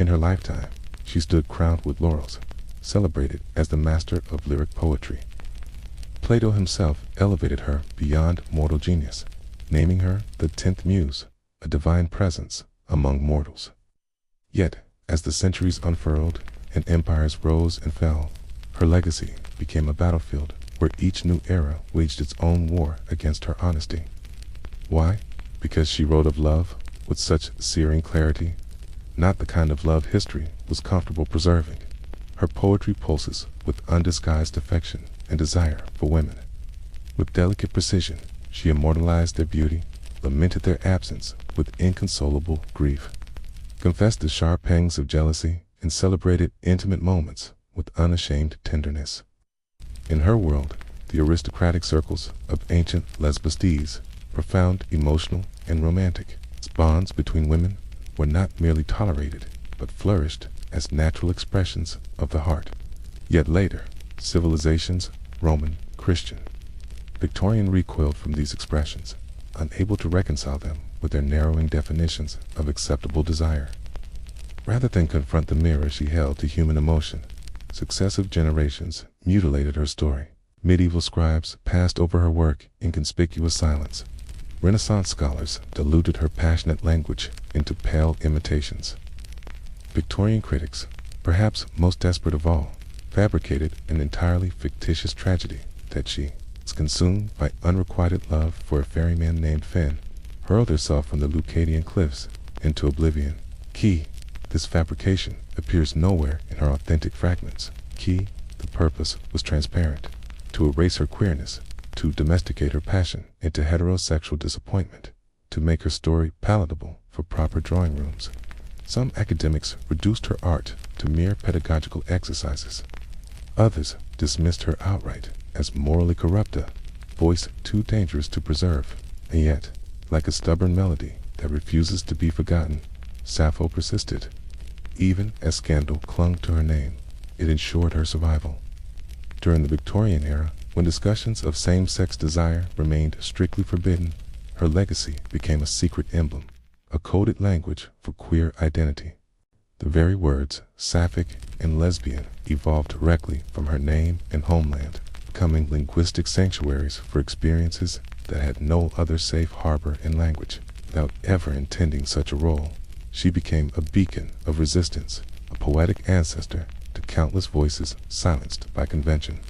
In her lifetime, she stood crowned with laurels, celebrated as the master of lyric poetry. Plato himself elevated her beyond mortal genius, naming her the 10th Muse, a divine presence among mortals. Yet, as the centuries unfurled and empires rose and fell, her legacy became a battlefield where each new era waged its own war against her honesty. Why? Because she wrote of love with such searing clarity, not the kind of love history was comfortable preserving. Her poetry pulses with undisguised affection and desire for women. With delicate precision, she immortalized their beauty, lamented their absence with inconsolable grief, confessed the sharp pangs of jealousy, and celebrated intimate moments with unashamed tenderness. In her world, the aristocratic circles of ancient Lesbostes, profound, emotional, and romantic, bonds between women were not merely tolerated, but flourished as natural expressions of the heart. Yet later, civilizations, Roman, Christian, Victorian, recoiled from these expressions, unable to reconcile them with their narrowing definitions of acceptable desire. Rather than confront the mirror she held to human emotion, successive generations mutilated her story. Medieval scribes passed over her work in conspicuous silence. Renaissance scholars diluted her passionate language into pale imitations. Victorian critics, perhaps most desperate of all, fabricated an entirely fictitious tragedy that she, consumed by unrequited love for a ferryman named Finn, hurled herself from the Leucadian cliffs into oblivion. Key, this fabrication appears nowhere in her authentic fragments. Key, the purpose was transparent: to erase her queerness, to domesticate her passion into heterosexual disappointment, to make her story palatable for proper drawing rooms. Some academics reduced her art to mere pedagogical exercises. Others dismissed her outright as morally corrupt, a voice too dangerous to preserve. And yet, like a stubborn melody that refuses to be forgotten, Sappho persisted. Even as scandal clung to her name, it ensured her survival. During the Victorian era, when discussions of same-sex desire remained strictly forbidden, her legacy became a secret emblem, a coded language for queer identity. The very words sapphic and lesbian evolved directly from her name and homeland, becoming linguistic sanctuaries for experiences that had no other safe harbor in language. Without ever intending such a role, she became a beacon of resistance, a poetic ancestor to countless voices silenced by convention.